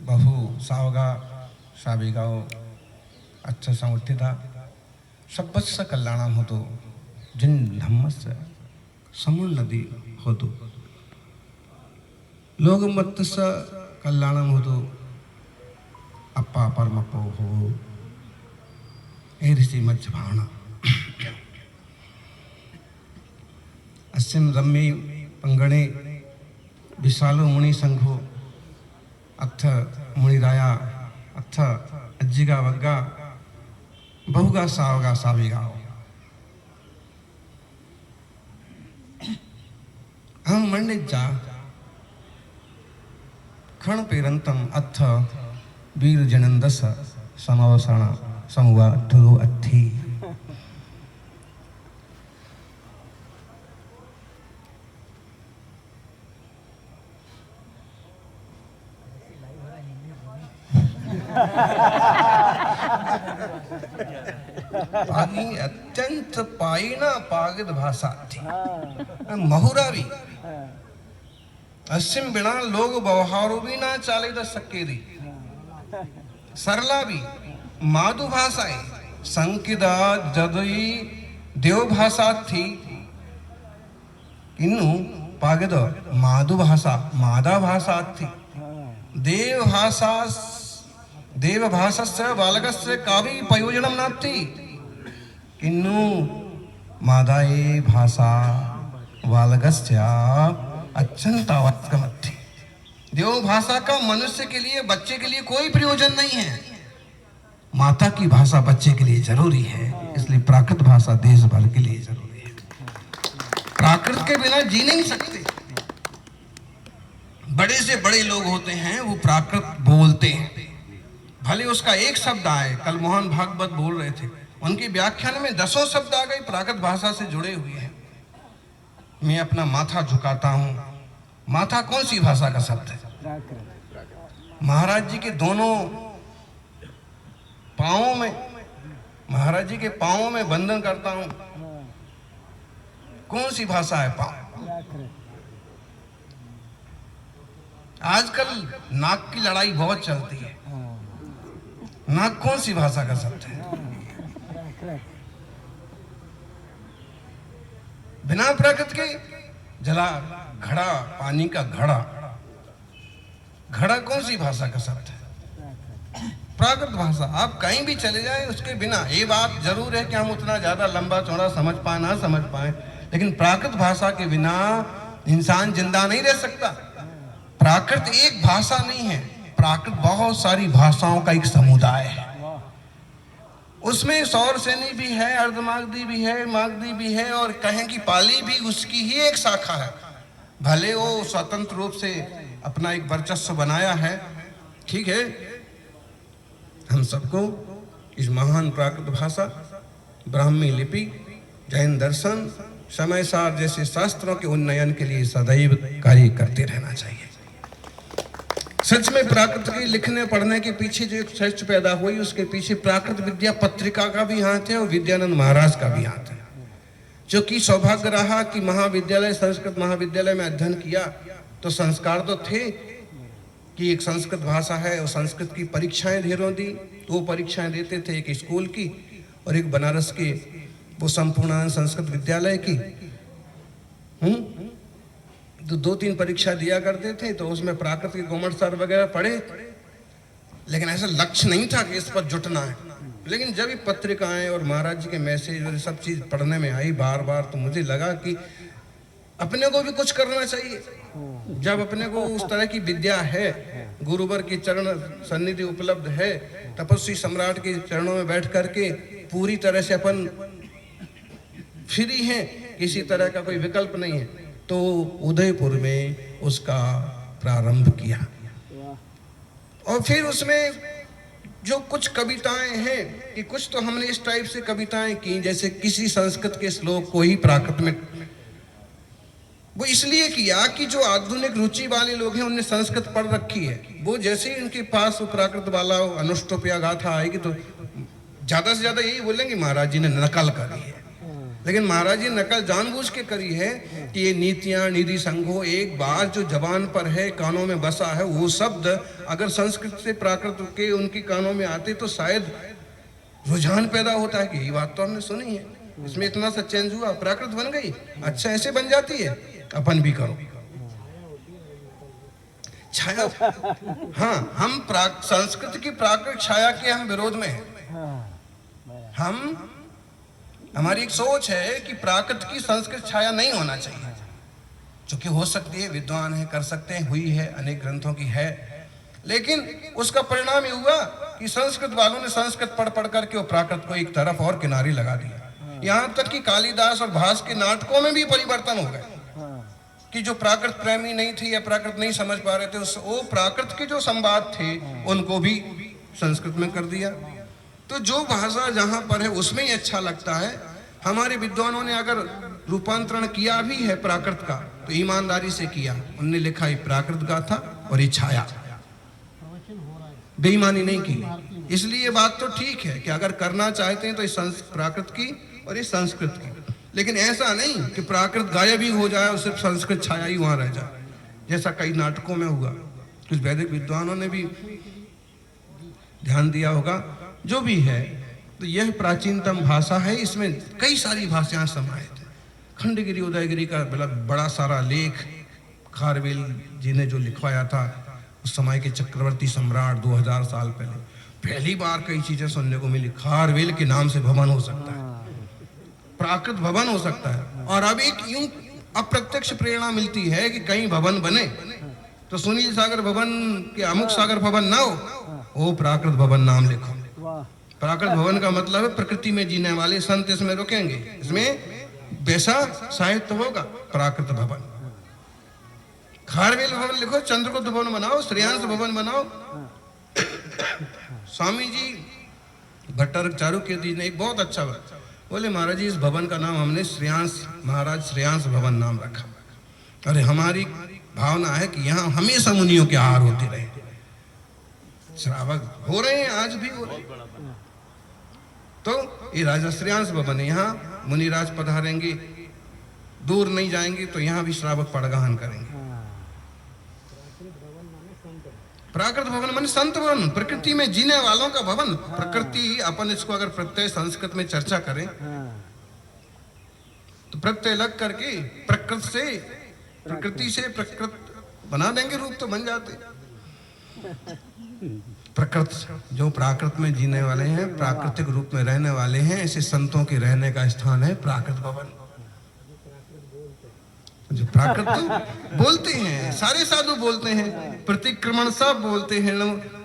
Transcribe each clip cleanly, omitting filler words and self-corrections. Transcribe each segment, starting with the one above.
बहु सावगा साबिगाओ अच्छा समुत्थिता सब्बस्स कल्याणम होतो जिन धम्मस्स समुल नदी होतो लोग मत्तस्स कल्याणम होतो अप्पा परमप्पो हो ए ऋषि मध्य भावना अस्यम रम्ये पंगणे विशालो मुनि संघो अथ मुनिराया अथ अज्जिगा वग्गा बहुगा सावगा साविगाओ हम मंडिजा खण पेरंतम अथ वीर जनंदस समवसण समुवा ठुरो अथी पागी अत्यंत पाईना पागिद भाषा थी महुरावी असिम बिना लोग व्यवहारो भी ना चाले द सक्केरी सरला भी माधु भाषाएं संकिदा जदई देव भाषा थी इन्नु पागिद माधु भाषा मादा भाषा थी देव भाषस्य बालकस्य कावी प्रयोजनम नास्ति किन्नु मादाये भाषा बालकस्य अत्यंतावत्कमत्ति देव भाषा का मनुष्य के लिए बच्चे के लिए कोई प्रयोजन नहीं है। माता की भाषा बच्चे के लिए जरूरी है, इसलिए प्राकृत भाषा देश भर के लिए जरूरी है। प्राकृत के बिना जी नहीं सकते। बड़े से बड़े लोग होते हैं वो प्राकृत बोलते हैं, भले उसका एक शब्द आए। कल मोहन भागवत बोल रहे थे, उनकी व्याख्यान में 10 शब्द आ गए प्राकृत भाषा से जुड़े हुए हैं। मैं अपना माथा झुकाता हूं। माथा कौन सी भाषा का शब्द है? महाराज जी के दोनों पांवों में, महाराज जी के पांवों में बंधन करता हूं। कौन सी भाषा है पांव? आजकल नाक की लड़ाई बहुत चलती है। नाक कौन सी भाषा का शब्द है? बिना प्राकृत के जला घड़ा, पानी का घड़ा, घड़ा कौन सी भाषा का शब्द है? प्राकृत भाषा। आप कहीं भी चले जाएं उसके बिना। ये बात जरूर है कि हम उतना ज्यादा लंबा चौड़ा समझ पाए ना समझ पाए, लेकिन प्राकृत भाषा के बिना इंसान जिंदा नहीं रह सकता। प्राकृत एक भाषा नहीं है, प्राकृत बहुत सारी भाषाओं का एक समुदाय है। उसमें सौर सेनी भी है, अर्धमागधी भी है, मागधी भी है, और कहें कि पाली भी उसकी ही एक शाखा है। भले वो स्वतंत्र रूप से अपना एक वर्चस्व बनाया है, ठीक है। हम सबको इस महान प्राकृत भाषा, ब्राह्मी लिपि, जैन दर्शन, समय सार जैसे शास्त्रों के उन्नयन के लिए सदैव कार्य करते रहना चाहिए। सच में प्राकृत के लिखने पढ़ने के पीछे जो एक श्रेष्ठ पैदा हुई, उसके पीछे प्राकृत विद्या पत्रिका का भी हाथ है और विद्यानंद महाराज का भी हाथ है। जो कि सौभाग्य रहा कि महाविद्यालय, संस्कृत महाविद्यालय में अध्ययन किया तो संस्कार तो थे कि एक संस्कृत भाषा है, और संस्कृत की परीक्षाएं ढेरों दी। तो वो परीक्षाएं देते थे, एक स्कूल की और एक बनारस के वो संपूर्ण संस्कृत विद्यालय की। तो 2-3 परीक्षा दिया करते थे, तो उसमें प्राकृत के गोमट सर वगैरह पढ़े, लेकिन ऐसा लक्ष्य नहीं था कि इस पर जुटना है। लेकिन जब ये पत्रिकाएं और महाराज जी के मैसेज और सब चीज पढ़ने में आई बार बार, तो मुझे लगा कि अपने को भी कुछ करना चाहिए। जब अपने को उस तरह की विद्या है, गुरुवर की चरण सन्निधि उपलब्ध है, तपस्वी सम्राट के चरणों में बैठ करके पूरी तरह से अपन फ्री हैं, किसी तरह का कोई विकल्प नहीं है, तो उदयपुर में उसका प्रारंभ किया। और फिर उसमें जो कुछ कविताएं हैं कि कुछ तो हमने इस टाइप से कविताएं की, जैसे किसी संस्कृत के श्लोक को ही प्राकृत में, वो इसलिए किया कि जो आधुनिक रुचि वाले लोग हैं उनने संस्कृत पढ़ रखी है, वो जैसे ही उनके पास वो प्राकृत वाला अनुष्टुप्या गाथा आएगी तो ज्यादा से ज्यादा यही बोलेंगे महाराज जी ने नकल करी है। लेकिन महाराज जी नकल जानबूझ के करी है कि ये नीतियां निधि संघो एक बार जो जबान पर है, कानों में बसा है, वो शब्द अगर संस्कृत से प्राकृत के उनके कानों में आते तो शायद रुझान पैदा होता है कि ये बात तो हमने सुनी है, इसमें इतना सा चेंज हुआ, प्राकृत बन गई, अच्छा ऐसे बन जाती है, अपन भी करो छाया। हाँ, हम संस्कृत की प्राकृत छाया के हम विरोध में हैं। हमारी एक सोच है कि प्राकृत की संस्कृत छाया नहीं होना चाहिए, जो कि हो सकती है, विद्वान है, कर सकते हैं, हुई है, अनेक ग्रंथों की है, लेकिन उसका परिणाम ये हुआ कि संस्कृत वालों ने संस्कृत पढ़ पढ़ करके वो प्राकृत को एक तरफ और किनारे लगा दिया। यहाँ तक कि कालिदास और भास के नाटकों में भी परिवर्तन हो गए कि जो प्राकृत प्रेमी नहीं थे या प्राकृत नहीं समझ पा रहे थे, वो प्राकृत के जो संवाद थे उनको भी संस्कृत में कर दिया। तो जो भाषा जहां पर है उसमें ही अच्छा लगता है। हमारे विद्वानों ने अगर रूपांतरण किया भी है प्राकृत का तो ईमानदारी से किया, उनने लिखा ये प्राकृत गाथा और ये छाया, बेईमानी नहीं की। इसलिए बात तो ठीक है कि अगर करना चाहते हैं तो ये प्राकृत की और ये संस्कृत की, लेकिन ऐसा नहीं कि प्राकृत गायब ही हो जाए और सिर्फ संस्कृत छाया ही वहां रह जाए, जैसा कई नाटकों में हुआ। कुछ वैदिक विद्वानों ने भी ध्यान दिया होगा। जो भी है, तो यह प्राचीनतम भाषा है, इसमें कई सारी भाषाएं समाहित है। खंडगिरी उदयगिरी का बड़ा सारा लेख खारवेल जी ने जो लिखवाया था, उस समय के चक्रवर्ती सम्राट 2000 साल पहली बार कई चीजें सुनने को मिली। खारवेल के नाम से भवन हो सकता है, प्राकृत भवन हो सकता है, और अब एक यूं अप्रत्यक्ष प्रेरणा मिलती है कि कहीं भवन बने तो सुनील सागर भवन के अमुक सागर भवन ना हो, वो प्राकृत भवन नाम लिखो। प्राकृत भवन का मतलब है प्रकृति में जीने वाले संत इसमें रुकेंगे, इसमें वैसा साहित्य होगा, प्राकृत भवन। खारवेल भवन लिखो, चंद्रगुप्त भवन बनाओ, श्रेयांश भवन बनाओ। स्वामी जी भट्टारक चारुकीर्ति ने एक बहुत अच्छा बात बोले, महाराज जी इस भवन का नाम हमने महाराज श्रेयांश भवन नाम रखा। अरे हमारी भावना है कि यहाँ हमेशा मुनियों के आहार होते रहे, श्रावक हो रहे हैं, आज भी हो रहे हैं। तो ये राजा श्रेयांश भवन है, यहाँ मुनिराज पधारेंगे, दूर नहीं जाएंगे तो यहाँ भी श्रावक पड़गाहन करेंगे। प्राकृत भवन माने संत भवन, प्रकृति में जीने वालों का भवन। प्रकृति, अपन इसको अगर प्रत्यय संस्कृत में चर्चा करें तो प्रत्यय लग करके प्रकृति से प्रकृत बना देंगे, रूप तो बन जाते। प्रकृत जो प्राकृत में जीने वाले हैं, प्राकृतिक रूप में रहने वाले हैं, ऐसे संतों के रहने का स्थान है प्राकृत भवन। जो प्राकृत तो बोलते हैं, सारे साधु बोलते हैं, प्रतिक्रमण सब बोलते हैं।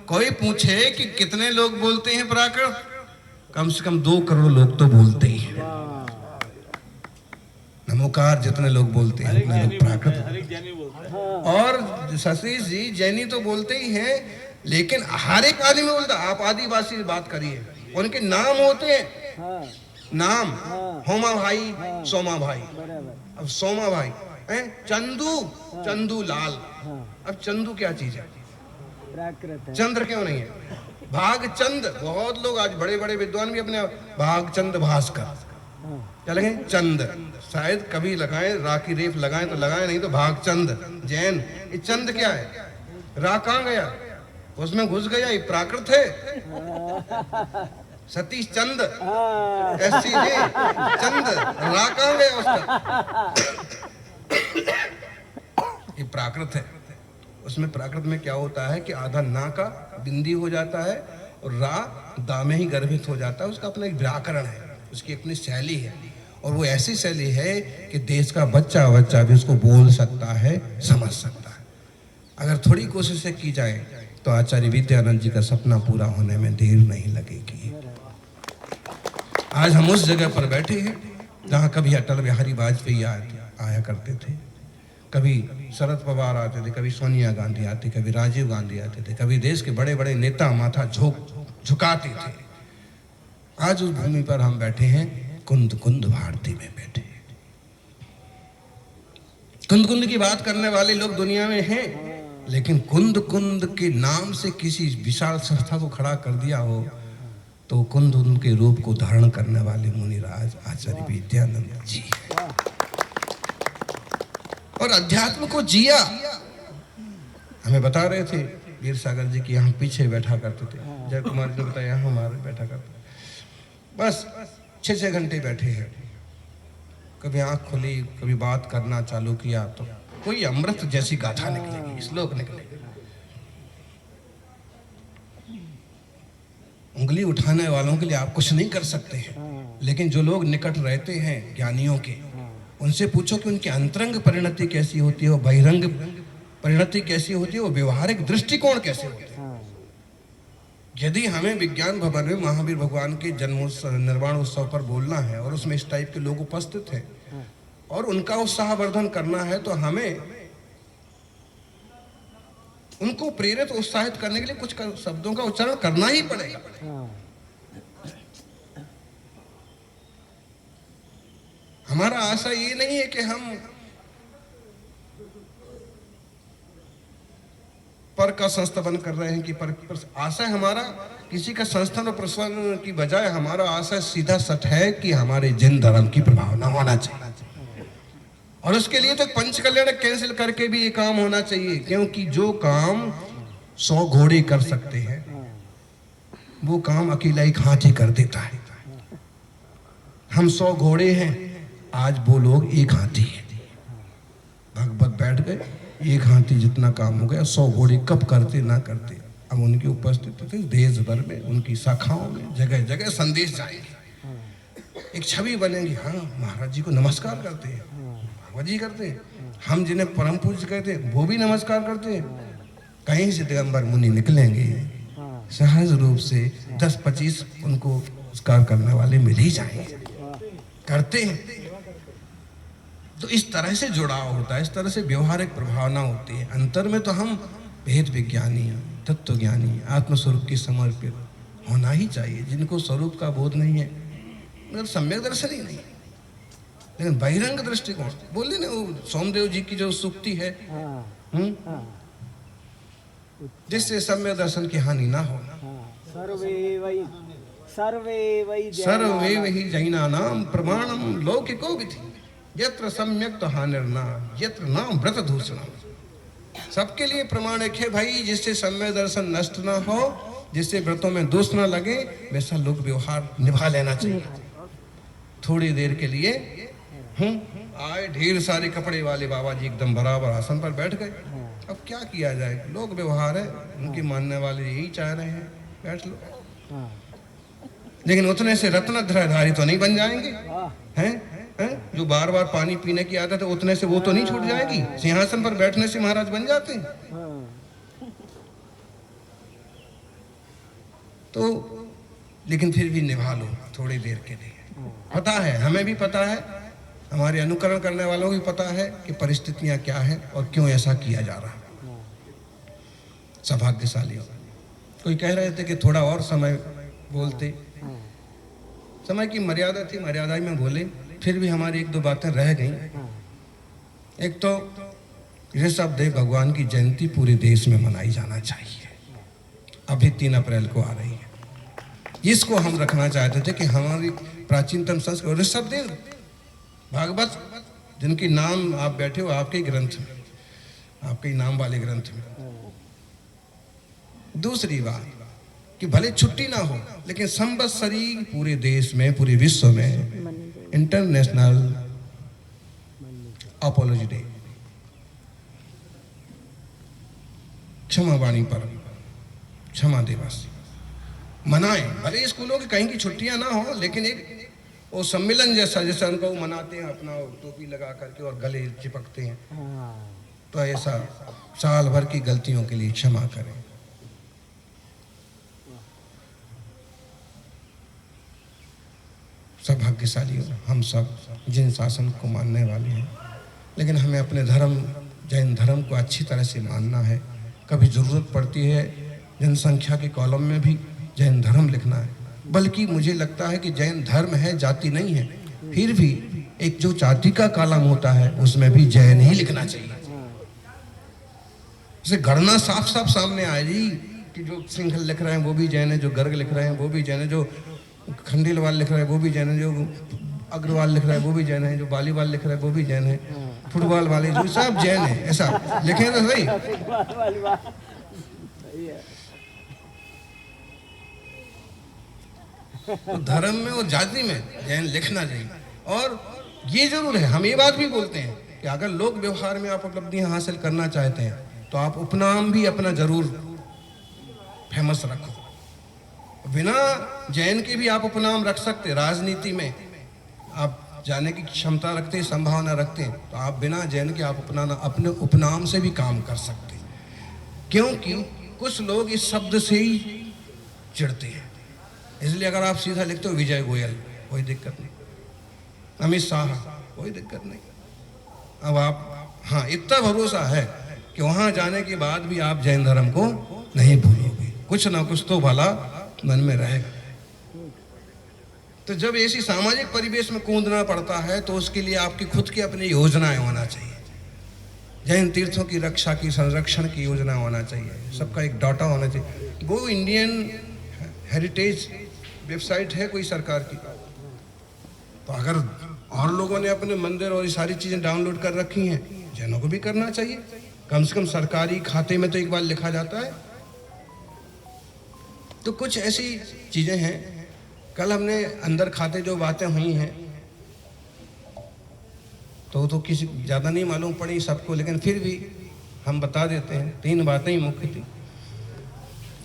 कोई पूछे कि कितने लोग बोलते हैं प्राकृत, कम से कम 2 करोड़ लोग तो बोलते ही हैं। नमोकार जितने लोग बोलते हैं उतने लोग प्राकृत। और सतीश जी जैनी तो बोलते ही हैं, लेकिन हर एक आदमी बोलता। आप आदिवासी बात करिए, उनके नाम होते हैं, नाम होमा भाई, सोमा भाई। अब सोमा भाई चंदू लाल, अब चंदू क्या चीज है? चंद्र क्यों नहीं है? भागचंद, बहुत लोग आज बड़े बड़े विद्वान भी अपने भागचंद भास्कर क्या लगे, चंद शायद कभी लगाए, राखी रेफ लगाए तो लगाए, नहीं तो भागचंद जैन। ये चंद क्या है? रा कहाँ गया? उसमें घुस गया, ये प्राकृत है। सतीश चंद ऐसी चंद, रा कहाँ गया उसका? ये प्राकृत है। उसमें प्राकृत में क्या होता है कि आधा ना का बिंदी हो जाता है और रा दा में ही गर्भित हो जाता है। उसका अपना एक व्याकरण है, उसकी अपनी शैली है, और वो ऐसी शैली है कि देश का बच्चा भी उसको बोल सकता है, समझ सकता है। अगर थोड़ी कोशिश की जाए तो आचार्य विद्यानंद जी का सपना पूरा होने में देर नहीं लगेगी। आज हम उस जगह पर बैठे हैं जहाँ कभी अटल बिहारी वाजपेयी आया करते थे, कभी शरद पवार आते थे, कभी सोनिया गांधी आती, कभी राजीव गांधी आते थे, कभी देश के बड़े बड़े नेता माथा झुकाते थे। आज उस भूमि पर हम बैठे हैं, कुंद भारती में बैठे। कुंद की बात करने वाले लोग दुनिया में हैं, लेकिन कुंद के नाम से किसी विशाल संस्था को खड़ा कर दिया हो तो कुंद के रूप को धारण करने वाले मुनिराज आचार्य विद्यानंद जी। और अध्यात्म को जिया। हमें बता रहे थे वीर सागर जी कि यहाँ पीछे बैठा करते थे, जय कुमार जी ने बताया यहाँ हमारे बैठा करते, बस 6-6 घंटे बैठे हैं। कभी आंख खुली, कभी बात करना चालू किया तो कोई अमृत जैसी गाथा निकलेगी, श्लोक निकलेगी। उंगली उठाने वालों के लिए आप कुछ नहीं कर सकते हैं, लेकिन जो लोग निकट रहते हैं ज्ञानियों के, उनसे पूछो कि उनकी अंतरंग परिणति कैसी होती है, बहिरंग परिणति कैसी होती है, वो व्यवहारिक दृष्टिकोण कैसे होते हैं। यदि हमें विज्ञान भवन में महावीर भगवान के जन्मोत्सव निर्वाण उत्सव पर बोलना है और उसमें इस टाइप के लोग उपस्थित हैं और उनका उत्साहवर्धन करना है, तो हमें उनको प्रेरित उत्साहित करने के लिए कुछ शब्दों का उच्चारण करना ही पड़ेगा। हमारा आशा ये नहीं है कि हम पर का संस्थापन कर रहे हैं कि पर आशा हमारा किसी का संस्थान और प्रश्न की बजाय हमारा आशा सीधा सच है कि हमारे जिन धर्म की प्रभावना होना चाहिए। और उसके लिए तो पंचकल्याण कैंसिल करके भी ये काम होना चाहिए, क्योंकि जो काम 100 घोड़े कर सकते हैं वो काम अकेला एक हाथी कर देता है। हम 100 घोड़े हैं, आज वो लोग एक हाथी है। भगवत बैठ गए, एक हाथी जितना काम हो गया, 100 घोड़े कब करते ना करते। अब उनकी उपस्थिति थी देश भर में, उनकी शाखाओं में जगह जगह संदेश जाएंगे, एक छवि बनेगी। हाँ, महाराज जी को नमस्कार करते हैं, भगवत जी करते हैं, हम जिन्हें परम पूज्य कहते हैं वो भी नमस्कार करते हैं। कहीं से दिगंबर मुनि निकलेंगे, सहज रूप से 10-25 उनको नमस्कार करने वाले मिल ही जाएंगे, करते हैं। तो इस तरह से जुड़ाव होता है, इस तरह से व्यवहारिक प्रभावना होती है। अंतर में तो हम भेद विज्ञानी, तत्व ज्ञानी, आत्मस्वरूप की समर्पित होना ही चाहिए। जिनको स्वरूप का बोध नहीं है, मतलब सम्यक दर्शन ही नहीं, लेकिन बहिरंग दृष्टिकोण बोले ना, वो सोमदेव जी की जो सूक्ति है, जिससे सम्यक दर्शन की हानि ना हो। सर्वे वही जैनानाम प्रमाणम लौकिको विधि यत्र सम्यक तो हानिर्ना यत्र नाम व्रत दूषणम। सबके लिए प्रमाण एक है भाई, जिससे सम्यक दर्शन नष्ट ना हो, जिससे व्रतों में दोष ना लगे, वैसा लोग व्यवहार निभा लेना चाहिए। थोड़ी देर के लिए आए ढेर सारे कपड़े वाले बाबा जी एकदम बराबर आसन पर बैठ गए। अब क्या किया जाए, लोग व्यवहार है, उनके मानने वाले यही चाह रहे हैं, बैठ लो। लेकिन उतने से रत्नधारी तो नहीं बन जाएंगे, हैं? जो बार बार पानी पीने की आदत है, उतने से वो तो नहीं छूट जाएगी। सिंहासन पर बैठने से महाराज बन जाते हैं। तो लेकिन फिर भी निभा लो थोड़ी देर के लिए। पता है, हमें भी पता है, हमारे अनुकरण करने वालों को भी पता है कि परिस्थितियां क्या है और क्यों ऐसा किया जा रहा है। सौभाग्यशाली हो। कोई कह रहे थे कि थोड़ा और समय बोलते, समय की मर्यादा थी, मर्यादा में बोले, फिर भी हमारी 1-2 बातें रह गई। एक तो ऋषभ देव भगवान की जयंती पूरे देश में मनाई जाना चाहिए। अभी 3 अप्रैल को आ रही है, इसको हम रखना चाहते थे कि हमारी प्राचीनतम संस्कृति। ऋषभ देव भागवत जिनकी नाम आप बैठे हो आपके ग्रंथ में, आपके नाम वाले ग्रंथ में। दूसरी बात कि भले छुट्टी ना हो, लेकिन संवत्सरी पूरे देश में, पूरे विश्व में इंटरनेशनल अपॉलॉजी डे, क्षमा वाणी पर क्षमा दिवस मनाएं। भले स्कूलों की कहीं की छुट्टियां ना हो, लेकिन एक वो सम्मेलन जैसा, जैसा उनको मनाते हैं, अपना टोपी लगा करके और गले चिपकते हैं, तो ऐसा साल भर की गलतियों के लिए क्षमा करें। सौभाग्यशाली हम सब जिन शासन को मानने वाले हैं, लेकिन हमें अपने धर्म, जैन धर्म को अच्छी तरह से मानना है। कभी ज़रूरत पड़ती है जनसंख्या के कॉलम में भी जैन धर्म लिखना है, बल्कि मुझे लगता है कि जैन धर्म है, जाति नहीं है। फिर भी एक जो जाति का कॉलम होता है उसमें भी जैन ही लिखना चाहिए। उसे गणना साफ साफ सामने आए जी कि जो सिंघल लिख रहे हैं वो भी जैन है, जो गर्ग लिख रहे हैं वो भी जैन है, जो खंडेलवाल लिख रहा है वो भी जैन है, जो अग्रवाल लिख रहा है वो भी जैन है, जो बालीवाल लिख रहा है वो भी जैन है। फुटबॉल वाले जो सब जैन है, ऐसा लिखें तो सही। तो धर्म में और जाति में जैन लिखना चाहिए। और ये जरूर है, हम ये बात भी बोलते हैं कि अगर लोक व्यवहार में आप उपलब्धियां हासिल करना चाहते हैं तो आप उपनाम भी अपना जरूर फेमस रखो। बिना जैन के भी आप उपनाम रख सकते। राजनीति में आप जाने की क्षमता रखते, संभावना रखते हैं, तो आप बिना जैन के आप अपने उपनाम से भी काम कर सकते हैं। क्योंकि कुछ लोग इस शब्द से ही चिढ़ते हैं, इसलिए अगर आप सीधा लिखते हो विजय गोयल, कोई दिक्कत नहीं, अमित शाह, कोई दिक्कत नहीं। अब आप, हाँ, इतना भरोसा है कि वहां जाने के बाद भी आप जैन धर्म को नहीं भूलोगे, कुछ ना कुछ तो भला मन में रहेगा। तो जब ऐसी सामाजिक परिवेश में कूदना पड़ता है तो उसके लिए आपकी खुद की अपनी योजनाएं होना चाहिए। जैन तीर्थों की रक्षा की, संरक्षण की योजना होना चाहिए, सबका एक डाटा होना चाहिए। वो इंडियन हेरिटेज वेबसाइट है कोई सरकार की, तो अगर और लोगों ने अपने मंदिर और ये सारी चीजें डाउनलोड कर रखी हैं, जैनों को भी करना चाहिए। कम से कम सरकारी खाते में तो एक बार लिखा जाता है। तो कुछ ऐसी चीजें हैं। कल हमने अंदर खाते जो बातें हुई हैं तो किसी ज़्यादा नहीं मालूम पड़ी सबको, लेकिन फिर भी हम बता देते हैं। 3 बातें ही मुख्य थी।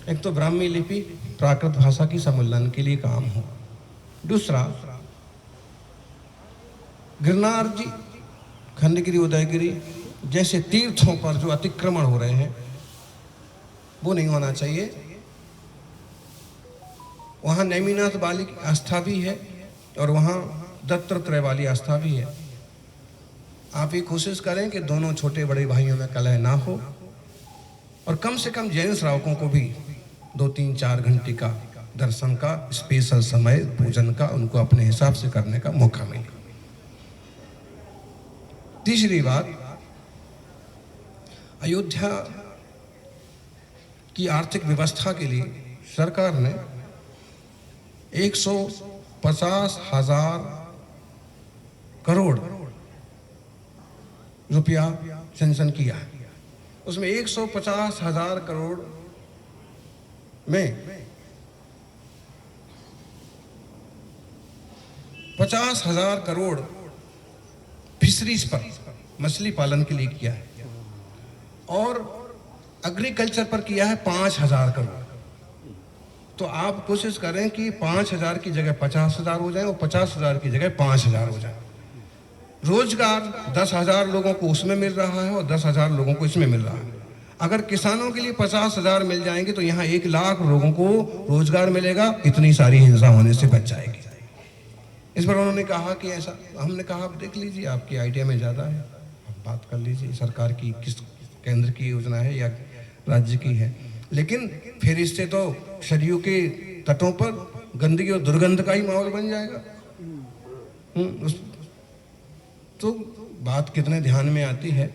एक तो ब्राह्मी लिपि प्राकृत भाषा की सम्मेलन के लिए काम हो। दूसरा, गिरनार जी, खंडगिरी, उदयगिरी जैसे तीर्थों पर जो अतिक्रमण हो रहे हैं वो नहीं होना चाहिए। वहाँ नेमिनाथ वाली आस्था भी है और वहाँ दत्तात्रेय वाली आस्था भी है। आप ये कोशिश करें कि दोनों छोटे बड़े भाइयों में कलह ना हो, और कम से कम जैन श्रावकों को भी 2-3-4 घंटे का दर्शन का स्पेशल समय, पूजन का, उनको अपने हिसाब से करने का मौका मिले। तीसरी बात, अयोध्या की आर्थिक व्यवस्था के लिए सरकार ने 150,000 करोड़ रुपया सेंक्शन किया है। उसमें 150,000 करोड़ में 50,000 करोड़ फिशरीज पर, मछली पालन के लिए किया है, और एग्रीकल्चर पर किया है 5,000 करोड़। तो आप कोशिश करें कि 5,000 की जगह 50,000 हो जाए और 50,000 की जगह 5,000 हो जाए। रोजगार 10,000 लोगों को उसमें मिल रहा है और 10,000 लोगों को इसमें मिल रहा है। अगर किसानों के लिए 50,000 मिल जाएंगे तो यहाँ 1 लाख लोगों को रोजगार मिलेगा, इतनी सारी हिंसा होने से बच जाएगी। इस पर उन्होंने कहा कि ऐसा, हमने कहा आप देख लीजिए, आपकी आइडिया में ज़्यादा है, आप बात कर लीजिए सरकार की किस केंद्र की योजना है या राज्य की है। लेकिन फिर इससे तो सरयू के तटों पर गंदगी और दुर्गंध का ही माहौल बन जाएगा। तो बात कितने ध्यान में आती है।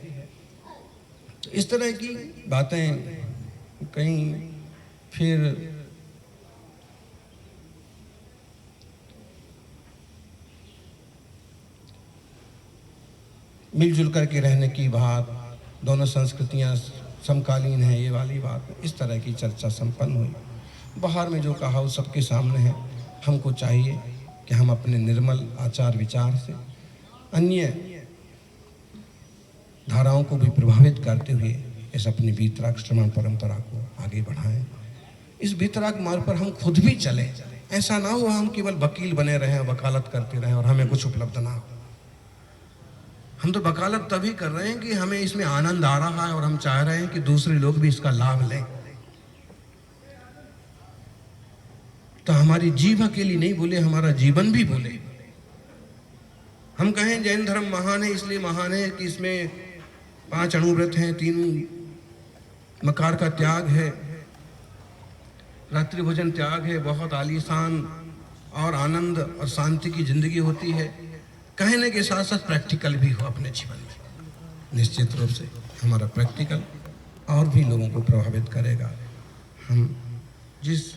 इस तरह की बातें कहीं फिर मिलजुल करके रहने की बात, दोनों संस्कृतियां समकालीन है, ये वाली बात, इस तरह की चर्चा संपन्न हुई। बाहर में जो कहा वो सबके सामने है। हमको चाहिए कि हम अपने निर्मल आचार विचार से अन्य धाराओं को भी प्रभावित करते हुए इस अपनी वीतराग श्रवण परंपरा को आगे बढ़ाएं। इस वीतराग मार्ग पर हम खुद भी चलें। ऐसा ना हो हम केवल वकील बने रहें, वकालत करते रहें और हमें कुछ उपलब्ध ना हो। हम तो वकालत तभी कर रहे हैं कि हमें इसमें आनंद आ रहा है और हम चाह रहे हैं कि दूसरे लोग भी इसका लाभ लें। तो हमारी जीभ अकेली नहीं बोले, हमारा जीवन भी बोले। हम कहें जैन धर्म महान है, इसलिए महान है कि इसमें 5 अणुव्रत हैं, 3 मकार का त्याग है, रात्रि भोजन त्याग है, बहुत आलीशान और आनंद और शांति की जिंदगी होती है। कहने के साथ साथ प्रैक्टिकल भी हो अपने जीवन में। निश्चित रूप से हमारा प्रैक्टिकल और भी लोगों को प्रभावित करेगा। हम जिस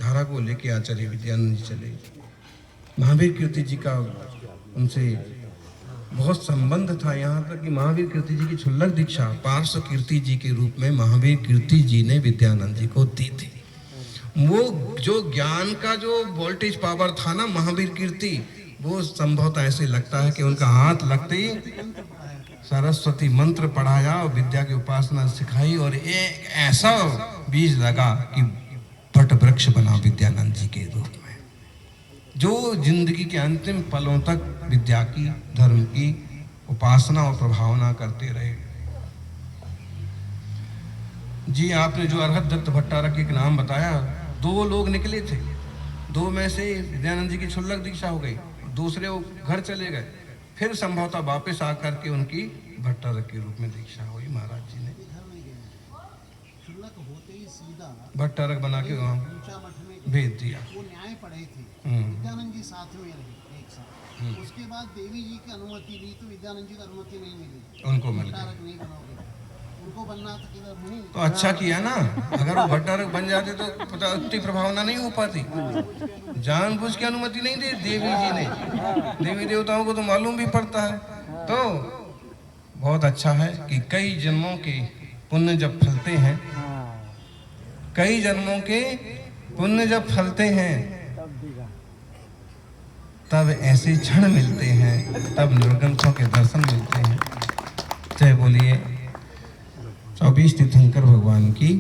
धारा को लेके आचार्य विद्यानंद जी चले, महावीर कीर्ति जी का उनसे बहुत संबंध था, यहाँ तक कि महावीर कीर्ति जी की क्षुल्लक दीक्षा पार्श्व कीर्ति जी के रूप में महावीर कीर्ति जी ने विद्यानंद जी को दी थी। वो जो ज्ञान का जो वोल्टेज पावर था ना महावीर कीर्ति, वो संभवतः ऐसे लगता है कि उनका हाथ लगते ही सरस्वती मंत्र पढ़ाया और विद्या की उपासना सिखाई और एक ऐसा बीज लगा कि वट वृक्ष बना विद्यानंद जी के रूप में, जो जिंदगी के अंतिम पलों तक विद्या की, धर्म की उपासना और प्रभावना करते रहे। जी आपने जो अर्हत दत्त भट्टारक के नाम बताया, 2 लोग निकले थे, 2 में से विद्यानंद जी की क्षुल्लक दीक्षा हो गई, दूसरे वो घर चले गए, फिर संभवतः वापस आकर के उनकी भट्टारक के रूप में दीक्षा हुई। महाराज जी ने भट्टारक बना के वहाँ भेज दिया। वो न्याय पढ़े थे, विद्यानंद जी साथ में रहे एक साथ। उसके बाद देवी जी की अनुमति ली तो विद्यानंद जी को अनुमति नहीं मिली, उनको मिल गई। भट्टारक नहीं बनोगे, उनको बनना था केवल मुनि। तो अच्छा किया ना, अगर वो भट्टारक बन जाते तो पता उतनी प्रभावना नहीं हो पाती। जानबूझ के अनुमति नहीं दी देवी जी ने, देवी देवताओं को तो मालूम भी पड़ता है। तो बहुत अच्छा है कि कई जन्मों के पुण्य जब फलते हैं, कई जन्मों के पुण्य जब फलते हैं, तब ऐसे क्षण मिलते हैं, तब निर्गंथों के दर्शन मिलते हैं। जय बोलिए 24 तीर्थंकर भगवान की।